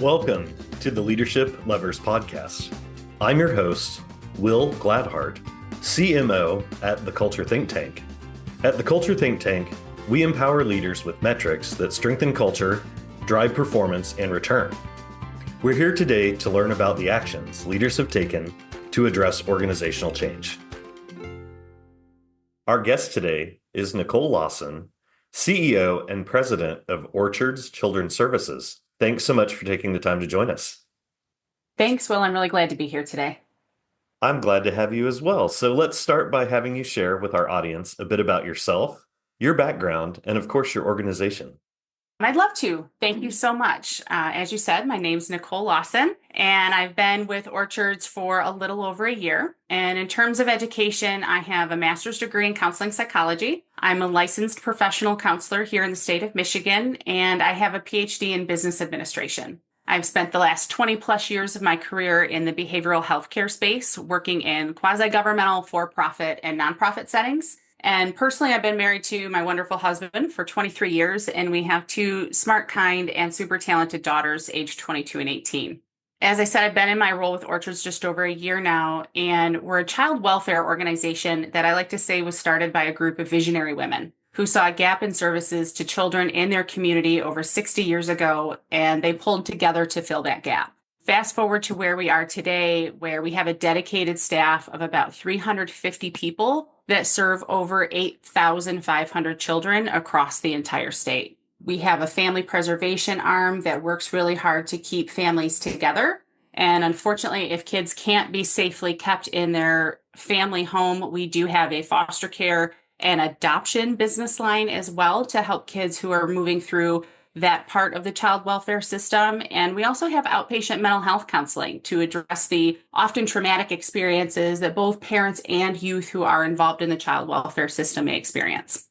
Welcome to the Leadership Lovers Podcast. I'm your host, Will Gladhart, CMO at the Culture Think Tank. At the Culture Think Tank, we empower leaders with metrics that strengthen culture, drive performance, and return. We're here today to learn about the actions leaders have taken to address organizational change. Our guest today is Nicole Lawson, CEO and President of Orchards Children's Services. Thanks so much for taking the time to join us. Thanks, Will. I'm really glad to be here today. I'm glad to have you as well. So let's start by having you share with our audience a bit about yourself, your background, and of course, your organization. I'd love to. Thank you so much. As you said, my name's Nicole Lawson, and I've been with Orchards for a little over a year. And in terms of education, I have a master's degree in counseling psychology. I'm a licensed professional counselor here in the state of Michigan, and I have a PhD in business administration. I've spent the last 20 plus years of my career in the behavioral healthcare space, working in quasi-governmental, for-profit, and nonprofit settings. And personally, I've been married to my wonderful husband for 23 years, and we have two smart, kind, and super talented daughters, aged 22 and 18. As I said, I've been in my role with Orchards just over a year now, and we're a child welfare organization that I like to say was started by a group of visionary women who saw a gap in services to children in their community over 60 years ago, and they pulled together to fill that gap. Fast forward to where we are today, where we have a dedicated staff of about 350 people that serve over 8,500 children across the entire state. We have a family preservation arm that works really hard to keep families together. And unfortunately, if kids can't be safely kept in their family home, we do have a foster care and adoption business line as well to help kids who are moving through that part of the child welfare system. And we also have outpatient mental health counseling to address the often traumatic experiences that both parents and youth who are involved in the child welfare system may experience.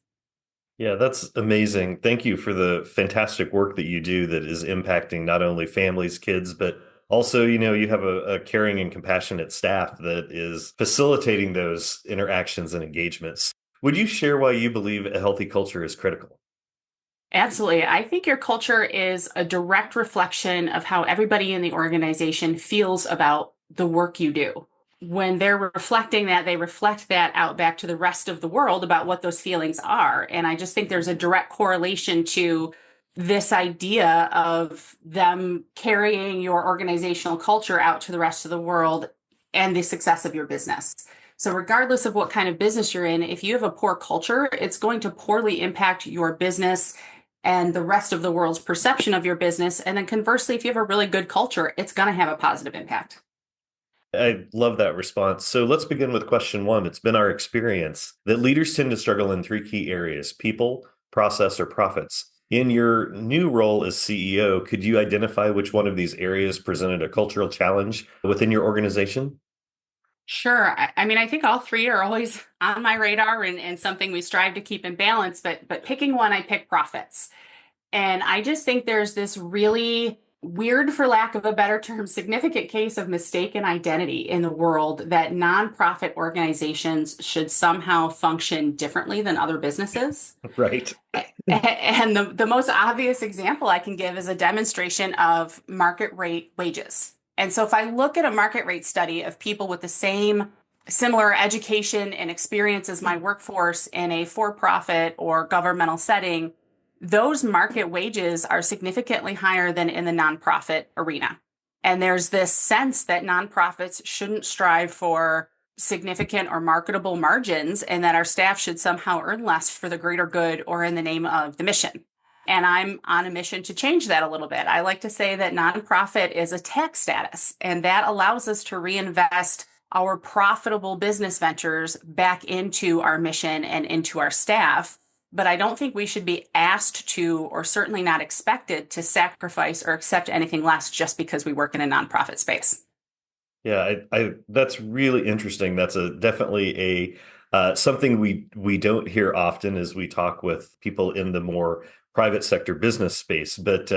Yeah, that's amazing. Thank you for the fantastic work that you do that is impacting not only families, kids, but also, you have a caring and compassionate staff that is facilitating those interactions and engagements. Would you share why you believe a healthy culture is critical? Absolutely. I think your culture is a direct reflection of how everybody in the organization feels about the work you do. When they're reflecting that, they reflect that out back to the rest of the world about what those feelings are. And I just think there's a direct correlation to this idea of them carrying your organizational culture out to the rest of the world and the success of your business. So regardless of what kind of business you're in, if you have a poor culture, it's going to poorly impact your business and the rest of the world's perception of your business. And then conversely, if you have a really good culture, it's going to have a positive impact. I love that response. So let's begin with question one. It's been our experience that leaders tend to struggle in three key areas: people, process, or profits. In your new role as CEO, could you identify which one of these areas presented a cultural challenge within your organization? Sure. I think all three are always on my radar and something we strive to keep in balance, but picking one, I pick profits. And I just think there's this really weird, for lack of a better term, significant case of mistaken identity in the world that nonprofit organizations should somehow function differently than other businesses. Right. And the most obvious example I can give is a demonstration of market rate wages. And so if I look at a market rate study of people with the same similar education and experience as my workforce in a for-profit or governmental setting, those market wages are significantly higher than in the nonprofit arena. And there's this sense that nonprofits shouldn't strive for significant or marketable margins and that our staff should somehow earn less for the greater good or in the name of the mission. And I'm on a mission to change that a little bit. I like to say that nonprofit is a tax status, and that allows us to reinvest our profitable business ventures back into our mission and into our staff. But I don't think we should be asked to, or certainly not expected to, sacrifice or accept anything less just because we work in a nonprofit space. Yeah, I that's really interesting. That's definitely a something we don't hear often as we talk with people in the more private sector business space. But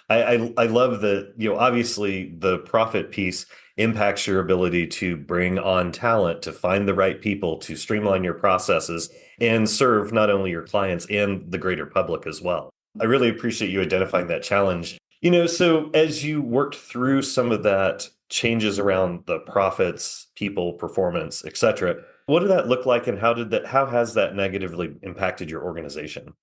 I love that, obviously the profit piece impacts your ability to bring on talent, to find the right people, to streamline your processes and serve not only your clients and the greater public as well. I really appreciate you identifying that challenge. So as you worked through some of that changes around the profits, people, performance, et cetera, what did that look like and how has that negatively impacted your organization?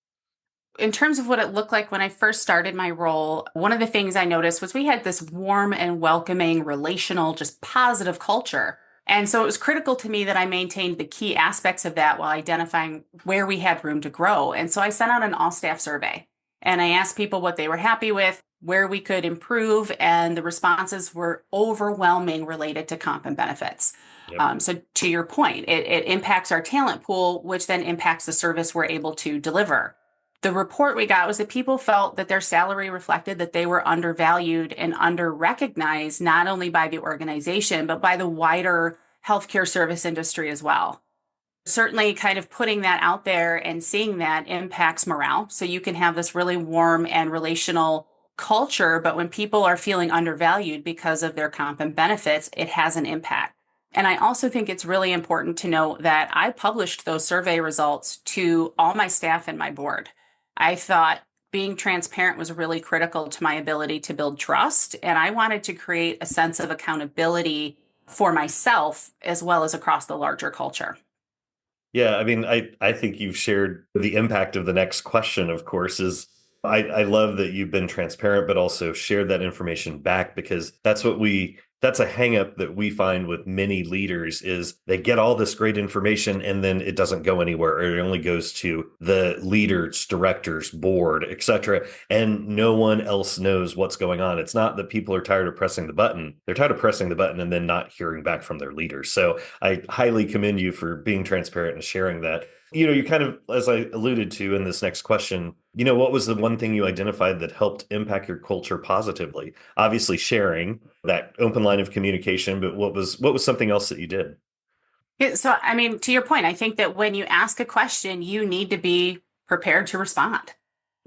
In terms of what it looked like when I first started my role, one of the things I noticed was we had this warm and welcoming, relational, just positive culture. And so it was critical to me that I maintained the key aspects of that while identifying where we had room to grow. And so I sent out an all staff survey and I asked people what they were happy with, where we could improve, and the responses were overwhelming related to comp and benefits. Yep. So to your point, it impacts our talent pool, which then impacts the service we're able to deliver. The report we got was that people felt that their salary reflected that they were undervalued and under recognized, not only by the organization, but by the wider healthcare service industry as well. Certainly, kind of putting that out there and seeing that impacts morale. So you can have this really warm and relational culture, but when people are feeling undervalued because of their comp and benefits, it has an impact. And I also think it's really important to note that I published those survey results to all my staff and my board. I thought being transparent was really critical to my ability to build trust. And I wanted to create a sense of accountability for myself as well as across the larger culture. Yeah, I mean, I think you've shared the impact of the next question, of course, is I love that you've been transparent, but also shared that information back because that's a hang up that we find with many leaders is they get all this great information and then it doesn't go anywhere or it only goes to the leaders, directors, board, et cetera. And no one else knows what's going on. It's not that people are tired of pressing the button. They're tired of pressing the button and then not hearing back from their leaders. So I highly commend you for being transparent and sharing that. You kind of, as I alluded to in this next question, what was the one thing you identified that helped impact your culture positively? Obviously, sharing that open line of communication, but what was something else that you did? Yeah, so, I mean, to your point, I think that when you ask a question, you need to be prepared to respond.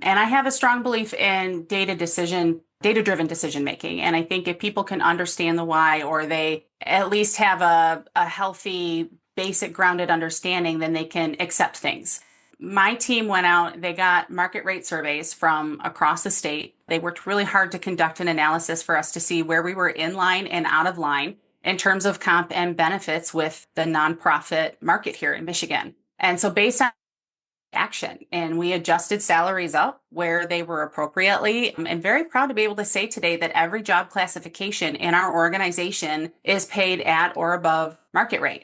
And I have a strong belief in data-driven decision making. And I think if people can understand the why, or they at least have a healthy, basic grounded understanding, then they can accept things. My team went out, they got market rate surveys from across the state. They worked really hard to conduct an analysis for us to see where we were in line and out of line in terms of comp and benefits with the nonprofit market here in Michigan. And so based on action, and we adjusted salaries up where they were appropriately. And very proud to be able to say today that every job classification in our organization is paid at or above market rate.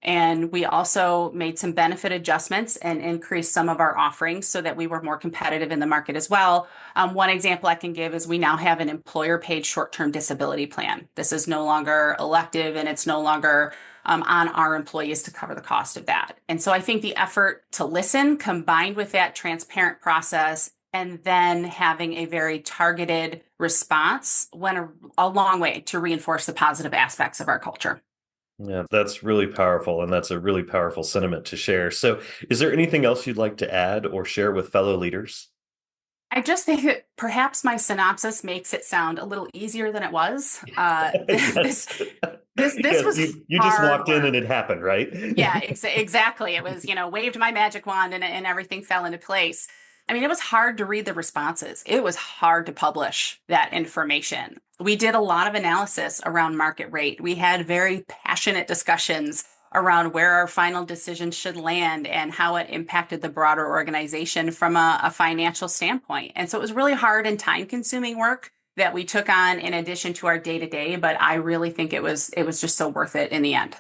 And we also made some benefit adjustments and increased some of our offerings so that we were more competitive in the market as well. One example I can give is we now have an employer paid short-term disability plan. This is no longer elective and it's no longer on our employees to cover the cost of that. And so I think the effort to listen combined with that transparent process and then having a very targeted response went a long way to reinforce the positive aspects of our culture. Yeah, that's really powerful. And that's a really powerful sentiment to share. So, is there anything else you'd like to add or share with fellow leaders? I just think that perhaps my synopsis makes it sound a little easier than it was. Yes. This Yes, was you just hard walked in and work. it happened, right? Yeah, exactly. It was, waved my magic wand and everything fell into place. I mean, it was hard to read the responses. It was hard to publish that information. We did a lot of analysis around market rate. We had very passionate discussions around where our final decision should land and how it impacted the broader organization from a financial standpoint. And so it was really hard and time consuming work that we took on in addition to our day to day. But I really think it was just so worth it in the end.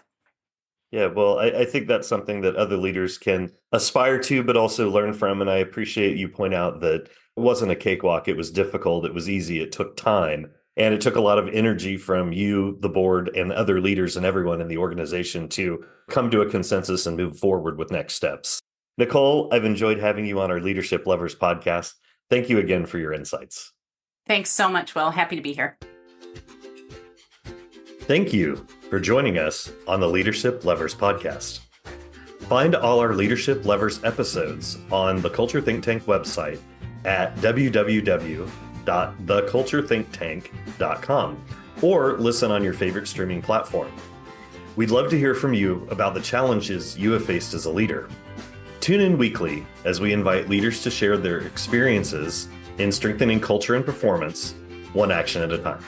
Yeah, well, I think that's something that other leaders can aspire to, but also learn from. And I appreciate you point out that it wasn't a cakewalk. It was difficult. It was easy. It took time. And it took a lot of energy from you, the board, and other leaders and everyone in the organization to come to a consensus and move forward with next steps. Nicole, I've enjoyed having you on our Leadership Lovers podcast. Thank you again for your insights. Thanks so much, Will. Happy to be here. Thank you for joining us on the Leadership Lovers podcast. Find all our Leadership Lovers episodes on the Culture Think Tank website at www.theculturethinktank.com or listen on your favorite streaming platform. We'd love to hear from you about the challenges you have faced as a leader. Tune in weekly as we invite leaders to share their experiences in strengthening culture and performance one action at a time.